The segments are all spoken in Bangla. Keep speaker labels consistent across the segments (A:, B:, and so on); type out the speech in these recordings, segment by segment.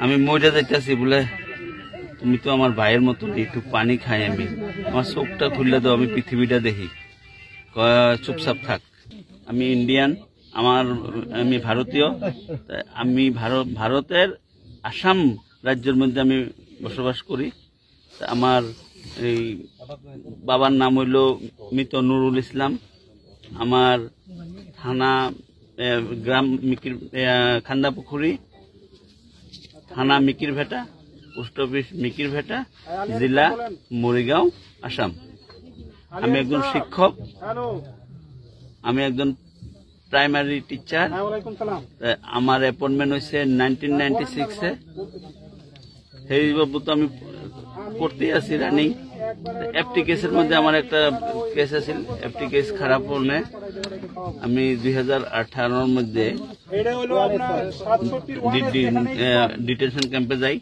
A: আমি মরে যাইতেছি বলে তুমি তো আমার ভাইয়ের মতো, একটু পানি খাই, আমি আমার চোখটা খুললে দাও, আমি পৃথিবীটা দেখি। চুপচাপ থাক, আমি ইন্ডিয়ান, আমি ভারতীয়, আমি ভারতের আসাম রাজ্যের মধ্যে আমি বসবাস করি। আমার এই বাবার নাম হইল মৃত নুরুল ইসলাম। আমার থানা গ্রাম খান্দাপুখুরি, থানা মিকিরভেটা, পোস্ট অফিস মিকিরভেটা, জেলা মরিগাঁও, আসাম। আমি একজন শিক্ষক, আমি একজন প্রাইমারি টিচার। আমার অ্যাপয়েন্টমেন্ট হয়েছে 1996-এ। সেই বাবু তো আমি করতে আছি রানিং। এফটি কেসের মধ্যে আমার একটা কেস আছিল, এফটি কেস খারাপ হলে আমি 2018-র মধ্যে ডিটেনশন ক্যাম্পে যাই।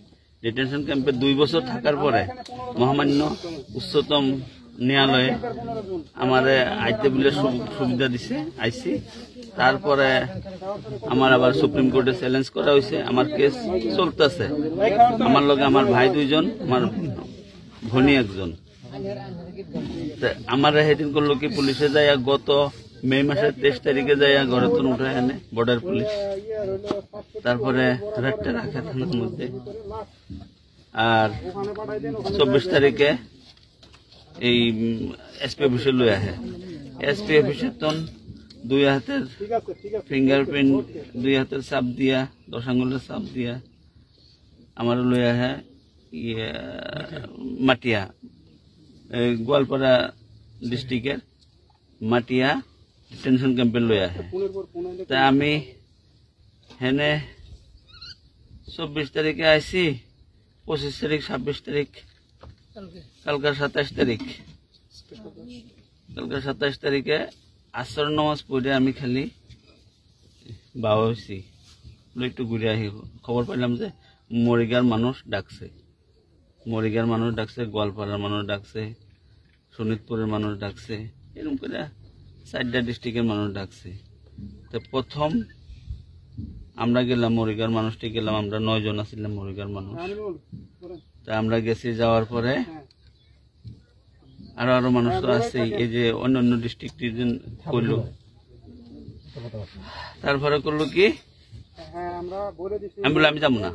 A: ডিটেনশন ক্যাম্পে 2 বছর থাকার পরে মহামান্য উচ্চতম ন্যায়ালয়ে আমারে আইতে বলে সুবিধা দিছে, আইসি। তারপরে আমার আবার সুপ্রিম কোর্টে চ্যালেঞ্জ করা হয়েছে, আমার কেস চলতেছে। আমার লগে আমার ভাই 2 জন, আমার ভনী 1 জন। আমার হেদিন করলো কি, পুলিশে যায় গত মে মাসের 23 তারিখে যায় ঘরে তো উঠে আনে বর্ডার পুলিশ। তারপরে রাতটা রাখে থানার মধ্যে। আর 24 তারিখে এই এসপি অফিসে লই আহে। এসপি অফিসের তখন 2 হাতের ফিঙ্গারপ্রিন্ট, 2 হাতের চাপ দিয়া, 10 আঙ্গুলের চাপ দিয়া আমার লই আহে মাটিয়া, গোয়ালপাড়া ডিস্ট্রিক্টের মাটিয়া ডিটেনশন ক্যাম্পে লই আহে। তা আমি হেনে 24 তারিখে আইসি, 25 তারিখ, 26 তারিখ, কালকার 27 তারিখ। কালকার 27 তারিখে আসর নামাজ পড়ে আমি খালি বাবা হয়েছি, একটু ঘুরে আহি। খবর পাইলাম যে মরিগাঁর মানুষ ডাকছে, মরিগাঁর মানুষ ডাকছে, গোয়ালপাড়ার মানুষ ডাকছে, শোনিতপুরের মানুষ ডাকছে, এরকম করে 4টা ডিস্ট্রিক্টের মানুষ ডাকছে। তো প্রথম আমরা গেলাম, মরিগাঁর মানুষটি গেলাম, আমরা 9 জন আছিলাম মরিগাঁর মানুষ। তা আমরা গেছি, যাওয়ার পরে আরো মানুষ তো আছে, এই যে অন্যান্য ডিস্ট্রিক্ট করলো। তারপরে করলো কি, আমি বললাম আমি যাবো না,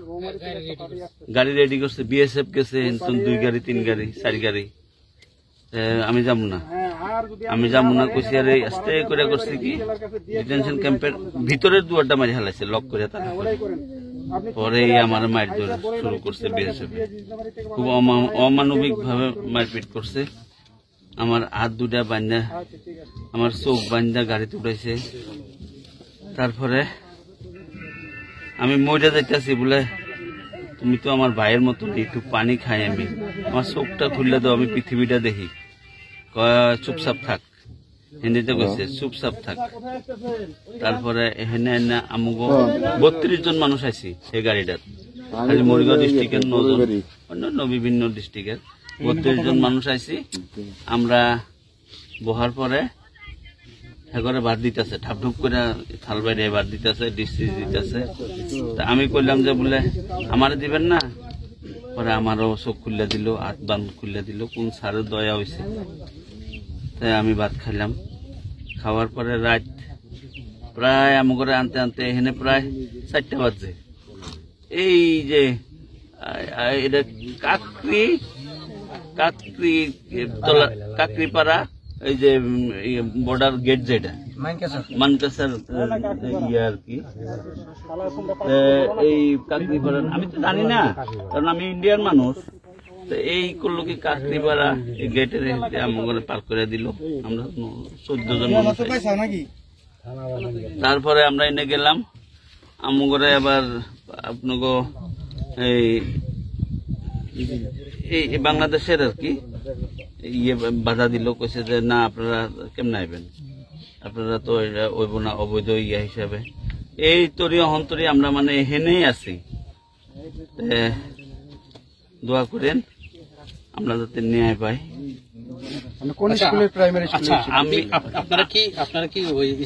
A: গাড়ি রেডি করছে, বিএসএফ গেছে 2 গাড়ি, 3 গাড়ি, 4 গাড়ি। আমি যাবো না, আমি যাবো না কইছি। আর আস্তে করে করছে কি, ডিটেনশন ক্যাম্পের ভিতরের দুয়ারটা মারি হালাইছে, লক করে। পরে আমার মার ধরে শুরু করছে বিএসএফ, খুব অমানবিক ভাবে মারপিট করছে। আমার হাত 2টা বান্ধা, আমার চোখ বান্ধা গাড়িতে উঠাইছে। তারপরে আমি মরে যাইতেছি বলে তুমি তো আমার ভাইয়ের মতো, একটু পানি খাই, আমি আমার চোখটা খুললে দাও, আমি পৃথিবীটা দেখি। চুপচাপ থাক, হিন্দিতে কইছে চুপচাপ থাক। তারপরে এখানে আমগো 32 জন মানুষ আইছি এই গাড়িটার, খালি মরিগাঁও ডিস্ট্রিক্টের 9 জন, অন্যান্য বিভিন্ন ডিস্ট্রিক্টের 32 জন মানুষ আইছি। আমরা বহার পরে ঘরে ভাত দিতেছে, ঠাপঠুপ করে থাল বাইরে ভাত দিতেছে, ডিসি দিতেছে। তা আমি কইলাম যে বলে আমার দিবেন না, পরে আমারও চোখ খুললে দিল, হাত বান খুললে দিল, কোন সারের দয়া হয়েছে। তাই আমি ভাত খাইলাম। খাওয়ার পরে রাত প্রায় আমার ঘরে আনতে আনতে এখানে প্রায় 4টা বাজে। এই যে এটা কাকরিপাড়া, এই যে বর্ডার গেট, যেটা মানকাসার আর কি, এই কাকরিপাড়া আমি তো জানি না, কারণ আমি ইন্ডিয়ান মানুষ। এই করলো কি, কাকরিপাড়া গেটের আমার পার করে দিল। আমরা 14 জন মানুষ। তারপরে আমরা এনে গেলাম আমগরে, আবার আপনাকে এই বাংলাদেশের আর কি ইয়ে বাধা দিল, কইছে যে না আপনারা কেমন আইবেন, আপনারা তো ওইব না, অবৈধ ইয়া হিসাবে। এই তরি অহন্তরি আমরা মানে হেনেই আছি। দোয়া করেন আমরা যাতে ন্যায় পাই।
B: আপনারা কি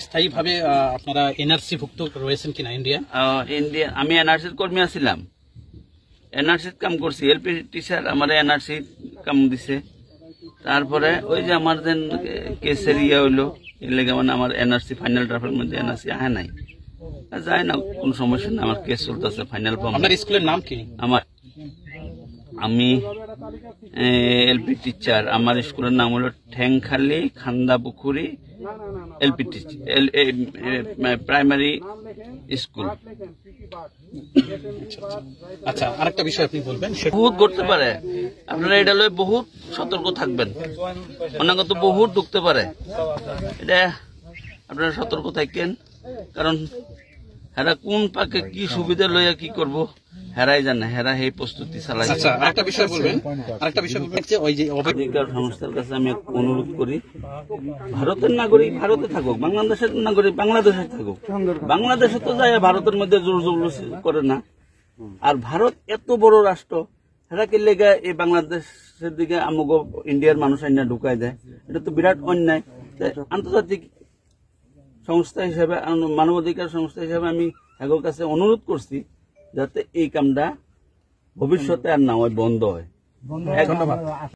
B: স্থায়ী ভাবে আপনারা এনআরসি ভুক্ত রয়েছেন কিনা? ইন্ডিয়া
A: আমি এনআরসির কর্মী আছিলাম, এনআরসি কাম করছি, এলপি টিচার আমার এনআরসি কাম দিছে। তারপরে ওই যে আমার যেন কেসের ইয়ে হইলো, এর লেগে মানে আমার এনআরসি ফাইনাল ড্রাফের মধ্যে এনআরসি আহে নাই, যায় না, কোন সমস্যা না, আমার কেস চলতেছে ফাইনাল ফর্ম।
B: আপনার স্কুলের নাম কি?
A: আমি এলপি টিচার, আমার স্কুলের নাম হলো ঠ্যাংখালি খান্দাপুকুরি এলপি টিচার, প্রাইমারি স্কুল।
B: আচ্ছা, আরেকটা বিষয় আপনি বলবেন।
A: বহুত ঘটতে পারে, আপনারা এটা লয়ে বহুত সতর্ক থাকবেন, অনাগত বহুত ঢুকতে পারে, এটা আপনারা সতর্ক থাকেন, কারণ হেরা কোন পাকে কি সুবিধা লইয়া কি করব হেরাই জানে, হেরা এই প্রস্তুতি চালাই।
B: আচ্ছা, আরেকটা বিষয় বলবেন, ওই যে
A: অধিকার সংস্থার কাছে আমি অনুরোধ করি, ভারতের নাগরিক ভারতে থাকুক, বাংলাদেশের নাগরিক বাংলাদেশে থাকুক, বাংলাদেশে তো যায় ভারতের মধ্যে জোর জবরদস্তি করে না। আর ভারত এত বড় রাষ্ট্র, হেরা কি লেগে এই বাংলাদেশের দিকে আমাকে ইন্ডিয়ার মানুষ আইনা ঢুকাই দেয়, এটা তো বিরাট অন্যায়। আন্তর্জাতিক সংস্থা হিসেবে, মানবাধিকার সংস্থা হিসেবে আমি এগোর কাছে অনুরোধ করছি যাতে এই কামটা ভবিষ্যতে আর না হয়, বন্ধ হয়। ধন্যবাদ।